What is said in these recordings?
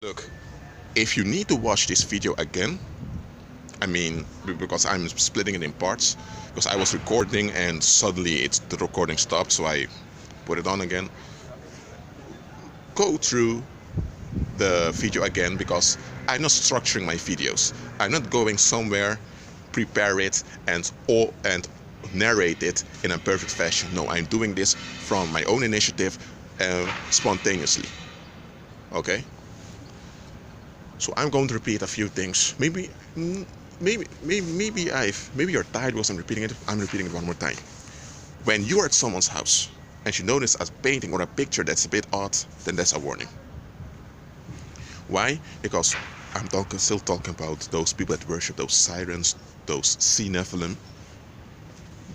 Look, if you need to watch this video again, I mean, because I'm splitting it in parts, because I was recording and suddenly the recording stopped, so I put it on again. Go through the video again because I'm not structuring my videos. I'm not going somewhere, prepare it and narrate it in a perfect fashion. No, I'm doing this from my own initiative, spontaneously. Okay? So I'm going to repeat a few things. Maybe you're tired because I'm repeating it. I'm repeating it one more time. When you are at someone's house and you notice a painting or a picture that's a bit odd, then that's a warning. Why? Because I'm still talking about those people that worship those sirens, those sea nephilim.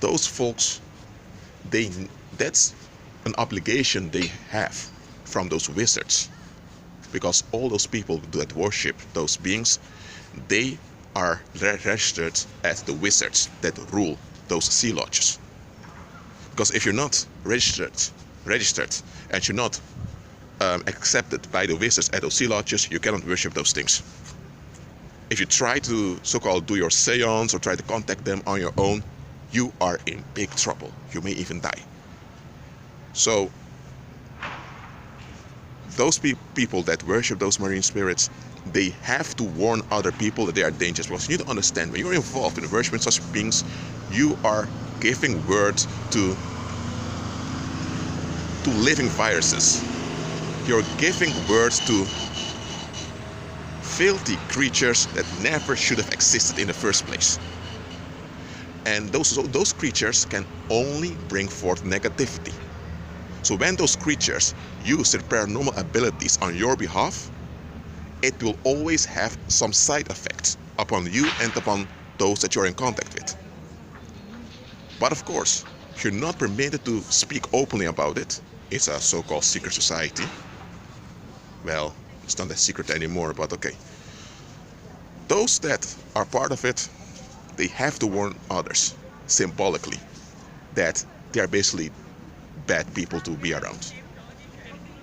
Those folks, that's an obligation they have from those wizards. Because all those people that worship those beings, they are registered as the wizards that rule those sea lodges. Because if you're not registered and you're not accepted by the wizards at those sea lodges, you cannot worship those things. If you try to so-called do your seance or try to contact them on your own, you are in big trouble. You may even die. So those people that worship those marine spirits, they have to warn other people that they are dangerous. Because you need to understand, when you're involved in worshiping such beings, you are giving word to living viruses. You're giving words to filthy creatures that never should have existed in the first place. And those creatures can only bring forth negativity. So when those creatures use their paranormal abilities on your behalf, it will always have some side effects upon you and upon those that you're in contact with. But of course, you're not permitted to speak openly about it. It's a so-called secret society. Well, it's not a secret anymore, but okay. Those that are part of it, they have to warn others symbolically that they are basically bad people to be around.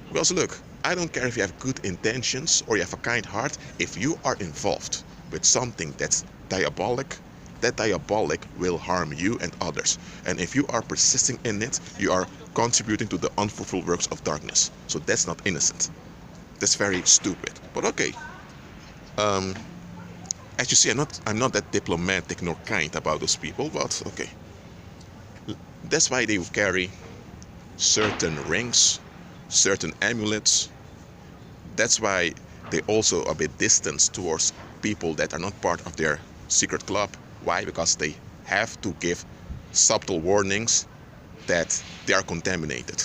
Because look, I don't care if you have good intentions or you have a kind heart. If you are involved with something that's diabolic, that diabolic will harm you and others. And if you are persisting in it, you are contributing to the unfulfilled works of darkness. So that's not innocent. That's very stupid. But okay. As you see, I'm not that diplomatic nor kind about those people, but okay. That's why they carry certain rings, certain amulets. That's why they also a bit distant towards people that are not part of their secret club. Why? Because they have to give subtle warnings that they are contaminated.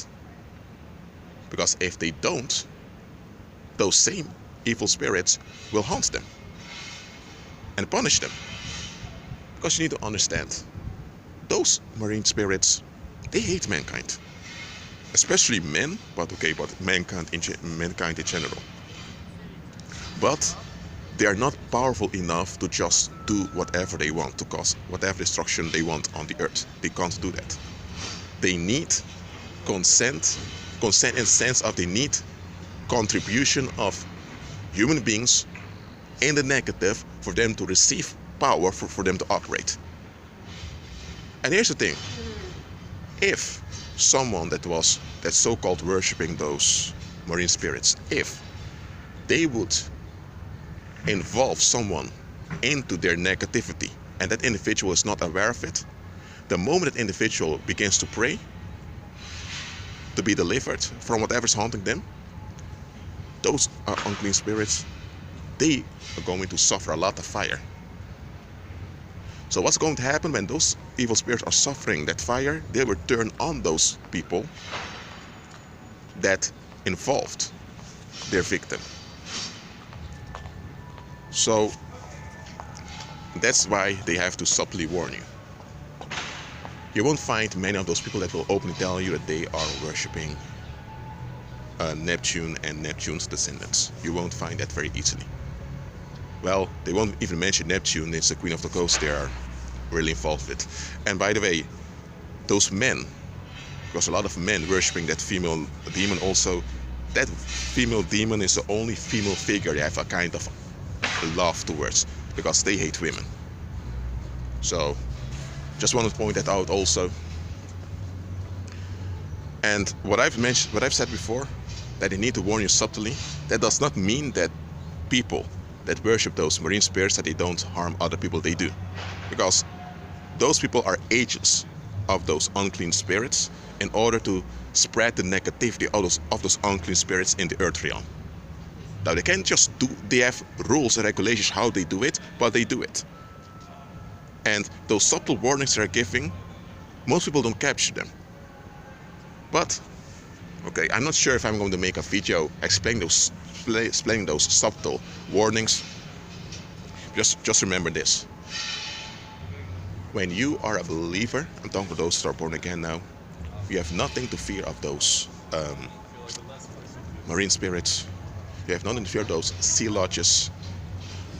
Because if they don't, those same evil spirits will haunt them and punish them. Because you need to understand, those marine spirits, they hate mankind. Especially men, but mankind in general. But they are not powerful enough to just do whatever they want, to cause whatever destruction they want on the earth. They can't do that. They need consent in the sense of they need contribution of human beings in the negative for them to receive power for them to operate. And here's the thing. If someone that's so-called worshipping those marine spirits, if they would involve someone into their negativity and that individual is not aware of it, the moment that individual begins to pray to be delivered from whatever's haunting them, those unclean spirits, they are going to suffer a lot of fire. So what's going to happen when those evil spirits are suffering that fire? They will turn on those people that involved their victim. So that's why they have to subtly warn you. You won't find many of those people that will openly tell you that they are worshipping Neptune and Neptune's descendants. You won't find that very easily. Well, they won't even mention Neptune. It's the Queen of the Coast they are really involved with. And by the way, those men, because a lot of men worshipping that female demon also, that female demon is the only female figure they have a kind of love towards, because they hate women. So just want to point that out also. And what I've said before, that they need to warn you subtly, that does not mean that people that worship those marine spirits, that they don't harm other people. They do, because those people are agents of those unclean spirits in order to spread the negativity of those unclean spirits in the earth realm. Now they can't just do, they have rules and regulations how they do it, but they do it. And those subtle warnings they're giving, most people don't capture them. But okay, I'm not sure if I'm going to make a video explaining those subtle warnings. Just remember this. When you are a believer, I'm talking to those that are born again now, you have nothing to fear of those marine spirits. You have nothing to fear of those sea lodges,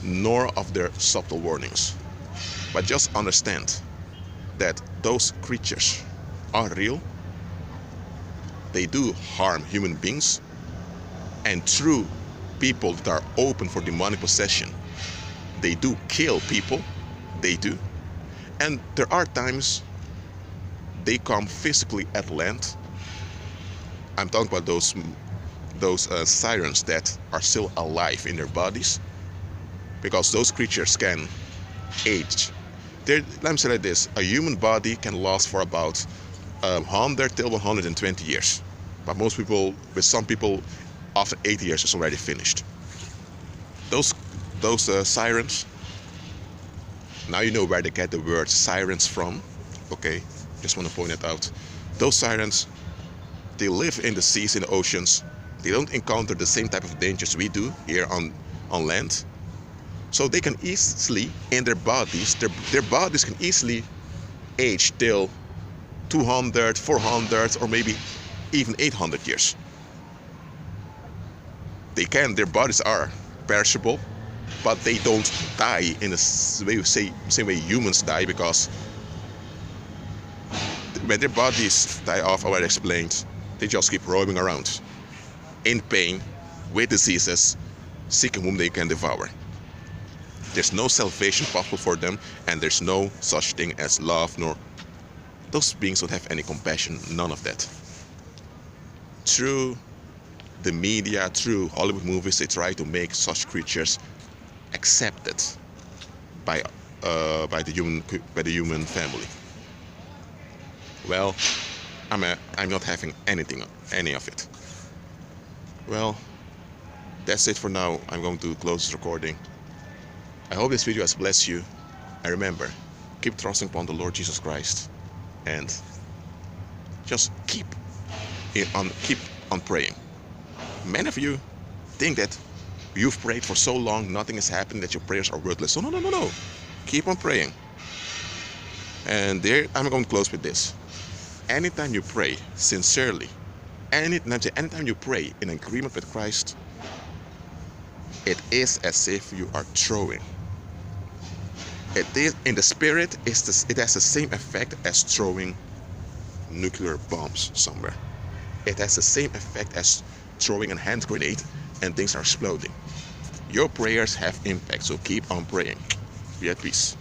nor of their subtle warnings. But just understand that those creatures are real. They do harm human beings, and through people that are open for demonic possession, they do kill people. They do. And there are times they come physically at land. I'm talking about those sirens that are still alive in their bodies, because those creatures can age. Let me say like this: a human body can last for about 100 till 120 years, but with some people, after 80 years, it's already finished. Those sirens. Now you know where they get the word sirens from. Okay, just want to point it out. Those sirens, they live in the seas, in the oceans. They don't encounter the same type of dangers we do here on land. So they can easily, in their bodies, their bodies can easily age till 200, 400, or maybe even 800 years. Their bodies are perishable, but they don't die in the same way humans die, because when their bodies die off, I already explained, they just keep roaming around in pain, with diseases, seeking whom they can devour. There's no salvation possible for them, and there's no such thing as love, nor those beings don't have any compassion, none of that. Through the media, through Hollywood movies, they try to make such creatures accepted by the human family. Well, I'm not having any of it. Well, that's it for now. I'm going to close this recording. I hope this video has blessed you. And remember, keep trusting upon the Lord Jesus Christ, and just keep on praying. Many of you think that you've prayed for so long, nothing has happened, that your prayers are worthless. So no. Keep on praying. And there, I'm going to close with this. Anytime you pray sincerely, anytime you pray in agreement with Christ, it is as if you are throwing. It is in the spirit. It has the same effect as throwing nuclear bombs somewhere. It has the same effect as throwing a hand grenade and things are exploding. Your prayers have impact, so keep on praying. Be at peace.